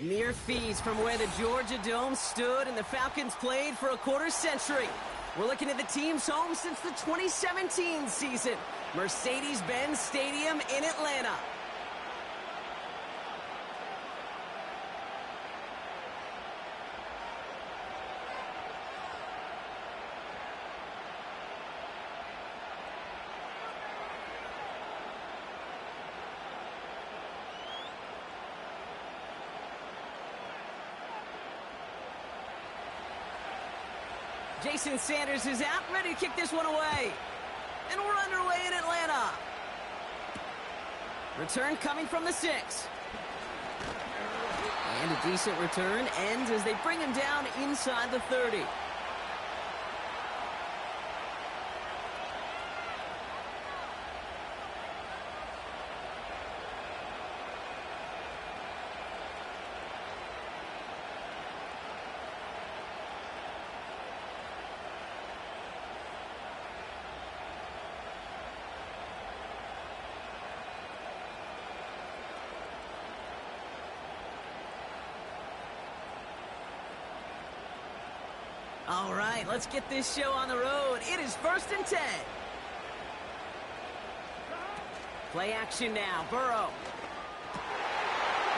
Mere feet from where the Georgia Dome stood and the Falcons played for a quarter century. We're looking at the team's home since the 2017 season. Mercedes-Benz Stadium in Atlanta. Jason Sanders is out, ready to kick this one away. And we're underway in Atlanta. Return coming from the 6. And a decent return ends as they bring him down inside the 30. All right, let's get this show on the road. It is 1st and 10. Play action now. Burrow.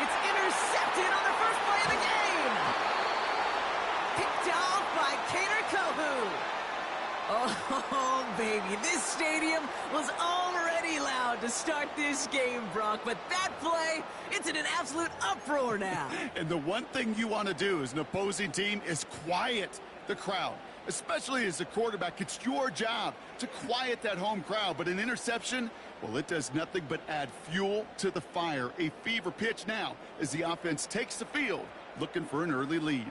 It's intercepted on the first play of the game. Picked off by Cater Kohu. Oh, baby, this stadium was already loud to start this game, Brock. But that play, it's in an absolute uproar now. And the one thing you want to do as an opposing team is quiet the crowd, especially as a quarterback. It's your job to quiet that home crowd, but an interception, well, it does nothing but add fuel to the fire. A fever pitch now as the offense takes the field, looking for an early lead.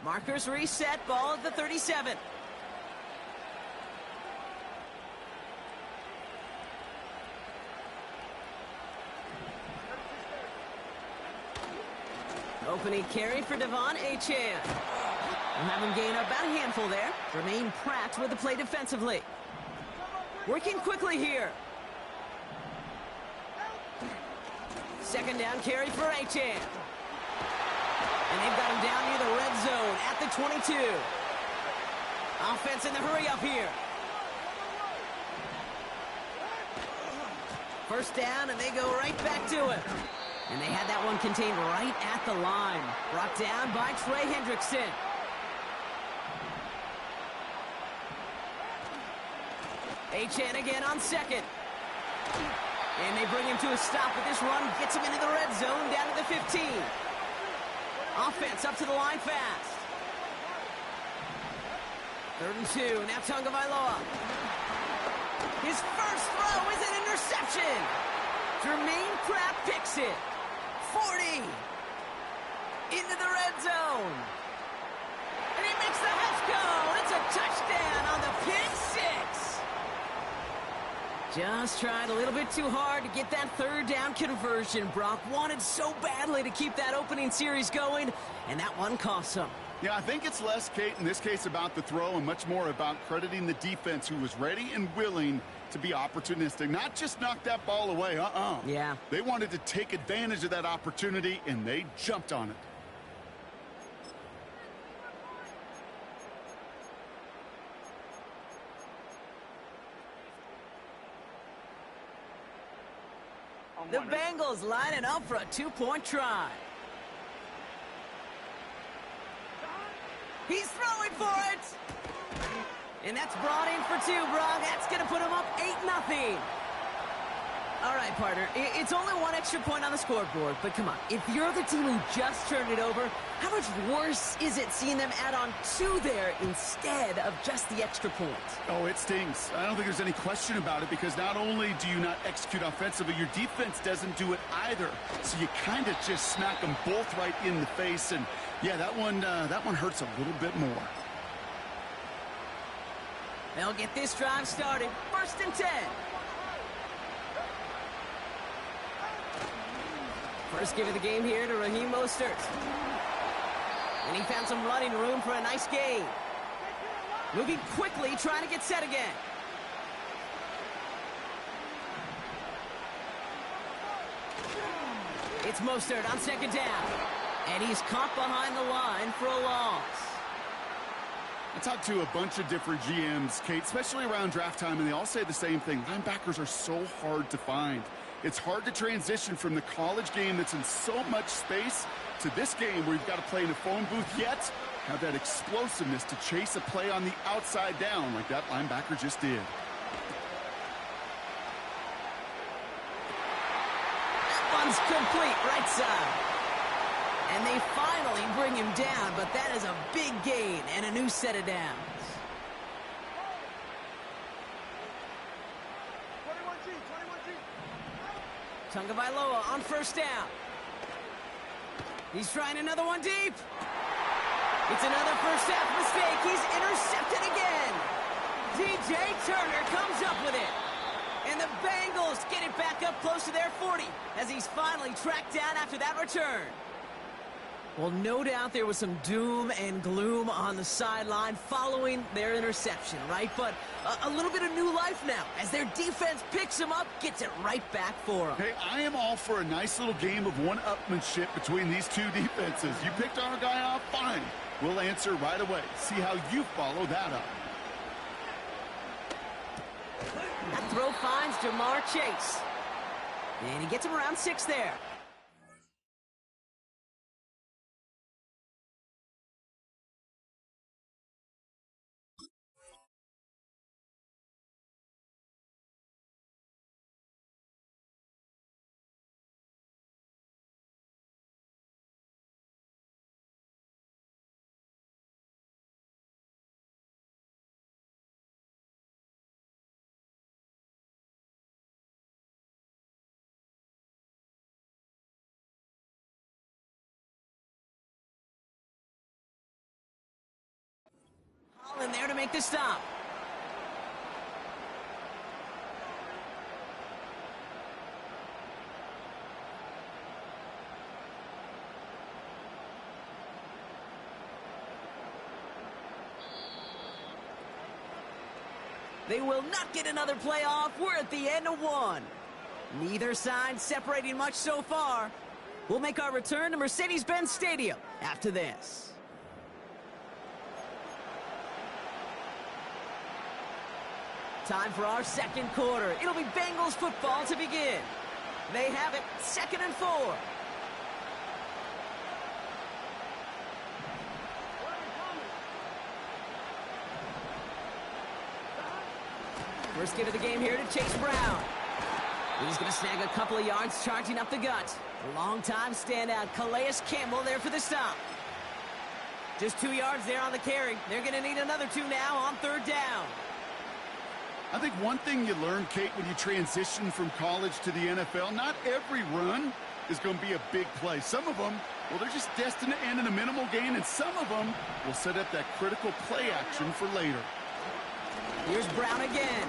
Markers reset, ball at the 37. Opening carry for Devon Achane. We'll have him gain about a handful there. Jermaine Pratt with the play defensively. Working quickly here. Second down carry for Achane. And they've got him down near the red zone at the 22. Offense in the hurry up here. First down, and they go right back to it. And they had that one contained right at the line. Brought down by Trey Hendrickson. Achane again on second. And they bring him to a stop with this run. Gets him into the red zone down to the 15. Offense up to the line fast. 3rd and 2. Now Tagovailoa. His first throw is an interception. Jermaine Pratt picks it. 40. Into the red zone. And he makes the Hefco. It's a touchdown on the pick 6. Just tried a little bit too hard to get that 3rd down conversion. Brock wanted so badly to keep that opening series going, and that one cost him. Yeah, I think it's less, Kate, in this case about the throw and much more about crediting the defense who was ready and willing to be opportunistic. Not just knock that ball away, Yeah. They wanted to take advantage of that opportunity, and they jumped on it. The Bengals lining up for a 2-point try. He's throwing for it. And that's brought in for 2, Brock. That's going to put him up 8-0. All right, partner. It's only 1 extra point on the scoreboard. But come on, if you're the team who just turned it over, how much worse is it seeing them add on 2 there instead of just the extra point? Oh, it stings. I don't think there's any question about it, because not only do you not execute offensively, your defense doesn't do it either. So you kind of just smack them both right in the face. And, yeah, that one hurts a little bit more. They'll get this drive started. 1st and 10. First give of the game here to Raheem Mostert. And he found some running room for a nice gain. Moving quickly, trying to get set again. It's Mostert on second down. And he's caught behind the line for a loss. I talked to a bunch of different GMs, Kate, especially around draft time, and they all say the same thing. Linebackers are so hard to find. It's hard to transition from the college game that's in so much space to this game where you've got to play in a phone booth, yet have that explosiveness to chase a play on the outside down like that linebacker just did. That one's complete, right side. And they finally bring him down, but that is a big gain and a new set of downs. Tagovailoa on first down. He's trying another one deep. It's another first half mistake. He's intercepted again. DJ Turner comes up with it. And the Bengals get it back up close to their 40 as he's finally tracked down after that return. Well, no doubt there was some doom and gloom on the sideline following their interception, right? But a little bit of new life now as their defense picks him up, gets it right back for them. Hey, I am all for a nice little game of one-upmanship between these two defenses. You picked our guy off, fine. We'll answer right away. See how you follow that up. That throw finds Jamar Chase. And he gets him around 6 there. In there to make the stop. They will not get another play off. We're at the end of one. Neither side separating much so far. We'll make our return to Mercedes-Benz Stadium after this. Time for our second quarter. It'll be Bengals football to begin. They have it, 2nd and 4. First get of the game here to Chase Brown. He's going to snag a couple of yards charging up the gut. A long-time standout, Calais Campbell there for the stop. Just 2 yards there on the carry. They're going to need another 2 now on 3rd down. I think one thing you learn, Kate, when you transition from college to the NFL, not every run is going to be a big play. Some of them, well, they're just destined to end in a minimal gain, and some of them will set up that critical play action for later. Here's Brown again.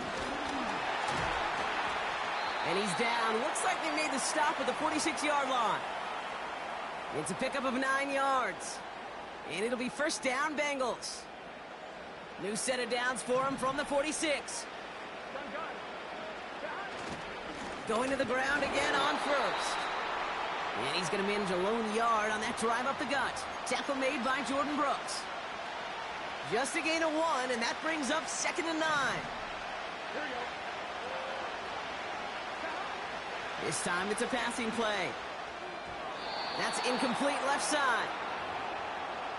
And he's down. Looks like they made the stop at the 46-yard line. It's a pickup of 9 yards. And it'll be first down, Bengals. New set of downs for him from the 46. Going to the ground again on first. And he's going to manage a lone yard on that drive up the gut. Tackle made by Jordan Brooks. Just a gain of 1, and that brings up 2nd and 9. This time it's a passing play. That's incomplete left side.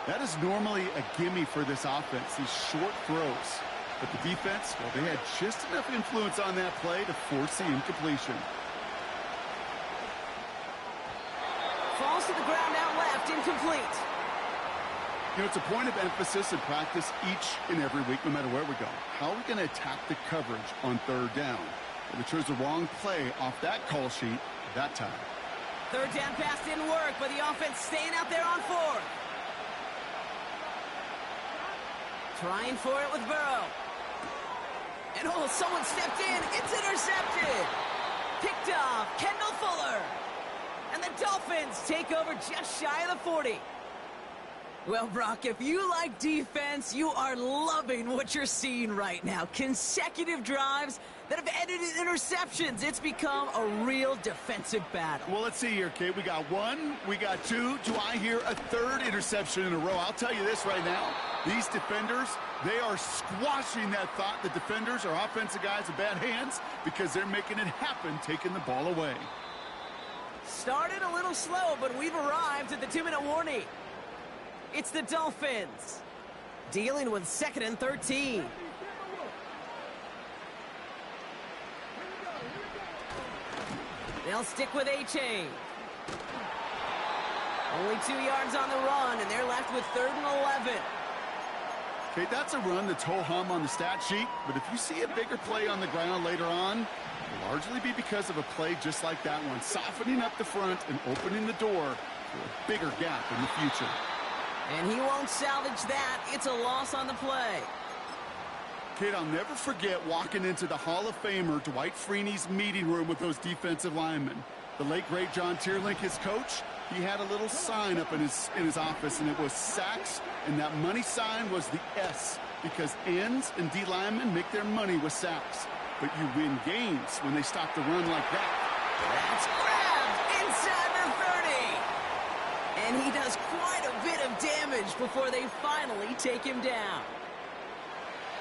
That is normally a gimme for this offense, these short throws. But the defense, well, they had just enough influence on that play to force the incompletion. Falls to the ground out left, incomplete. You know, it's a point of emphasis in practice each and every week, no matter where we go. How are we going to attack the coverage on 3rd down? Well, we chose the wrong play off that call sheet that time. 3rd down pass didn't work, but the offense staying out there on 4th. Trying for it with Burrow. And oh, someone stepped in. It's intercepted. Picked off Kendall Fuller. And the Dolphins take over just shy of the 40. Well, Brock, if you like defense, you are loving what you're seeing right now. Consecutive drives that have ended in interceptions. It's become a real defensive battle. Well, let's see here, Kate. We got one, we got two. Do I hear a third interception in a row? I'll tell you this right now. These defenders, they are squashing that thought. The defenders are offensive guys with bad hands because they're making it happen, taking the ball away. Started a little slow, but we've arrived at the 2-minute warning. It's the Dolphins dealing with 2nd and 13. They'll stick with A-Chain. Only 2 yards on the run, and they're left with 3rd and 11. Okay, that's a run that's ho-hum on the stat sheet, but if you see a bigger play on the ground later on, it'll largely be because of a play just like that one, softening up the front and opening the door for a bigger gap in the future. And he won't salvage that. It's a loss on the play. Kid, I'll never forget walking into the Hall of Famer Dwight Freeney's meeting room with those defensive linemen. The late, great John Tierlink, his coach, he had a little sign up in his office, and it was sacks, and that money sign was the S, because ends and D linemen make their money with sacks. But you win games when they stop the run like that. That's grabbed inside the 30. And he does quite a bit of damage before they finally take him down.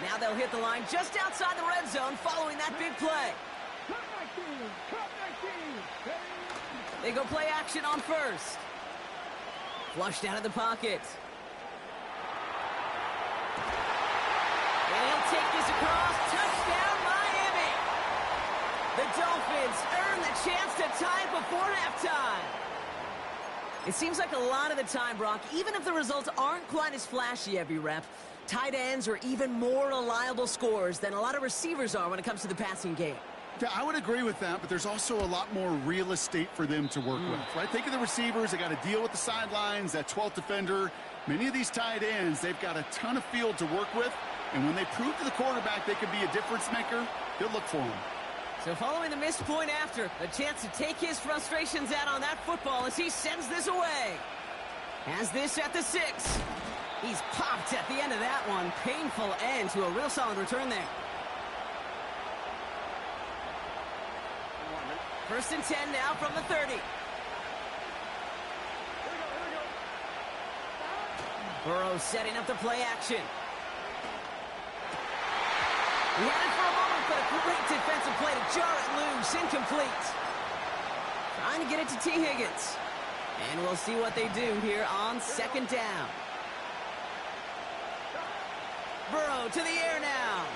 Now they'll hit the line just outside the red zone following that big play. They go play action on first. Flushed out of the pocket. And he'll take this across. Touchdown, Miami. The Dolphins earn the chance to tie it before halftime. It seems like a lot of the time, Brock, even if the results aren't quite as flashy every rep, tight ends are even more reliable scorers than a lot of receivers are when it comes to the passing game. Yeah, I would agree with that, but there's also a lot more real estate for them to work with, right? Think of the receivers. They got to deal with the sidelines, that 12th defender. Many of these tight ends, they've got a ton of field to work with, and when they prove to the quarterback they can be a difference maker, they'll look for him. So following the missed point after, a chance to take his frustrations out on that football as he sends this away. Has this at the 6. He's popped at the end of that one. Painful end to a real solid return there. 1st and 10 now from the 30. Burrow setting up the play action. He had it for a moment, but a great defensive play to jar it loose. Incomplete. Trying to get it to T. Higgins. And we'll see what they do here on 2nd down. Burrow to the air now.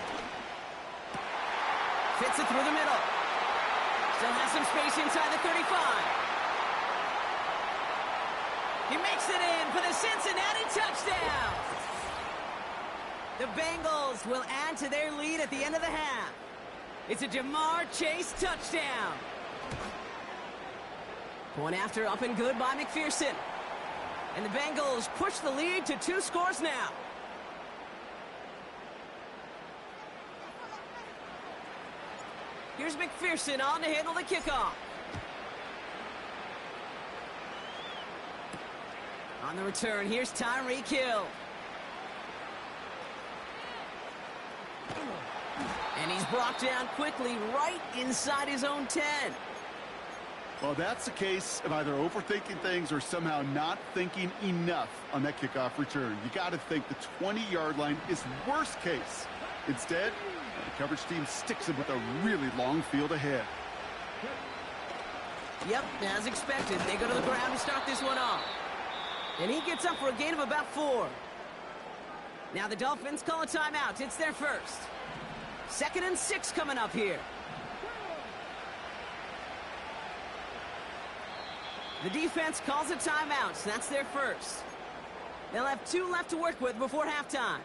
Fits it through the middle. Still has some space inside the 35. He makes it in for the Cincinnati touchdown. The Bengals will add to their lead at the end of the half. It's a Jamar Chase touchdown. Point after up and good by McPherson. And the Bengals push the lead to 2 scores now. Here's McPherson on to handle the kickoff. On the return, here's Tyreek Hill. And he's brought down quickly right inside his own 10. Well, that's the case of either overthinking things or somehow not thinking enough on that kickoff return. You got to think the 20-yard line is worst case. Instead, the coverage team sticks him with a really long field ahead. Yep, as expected, they go to the ground to start this one off. And he gets up for a gain of about 4. Now the Dolphins call a timeout. It's their first. 2nd and 6 coming up here. The defense calls a timeout, so that's their first. They'll have 2 left to work with before halftime.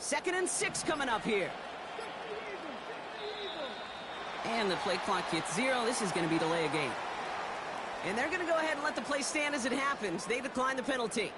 2nd and 6 coming up here. And the play clock hits 0. This is going to be delay a game. And they're going to go ahead and let the play stand as it happens. They decline the penalty.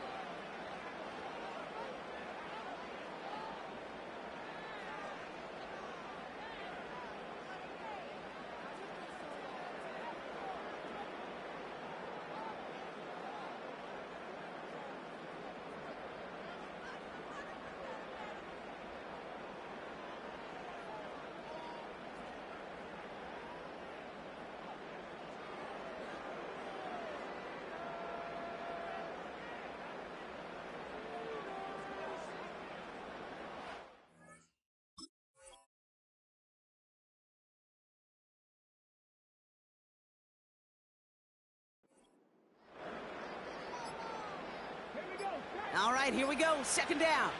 All right, here we go. 2nd down.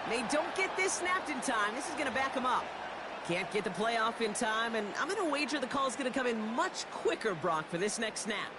They don't get this snapped in time. This is going to back them up. Can't get the play off in time, and I'm going to wager the call is going to come in much quicker, Brock, for this next snap.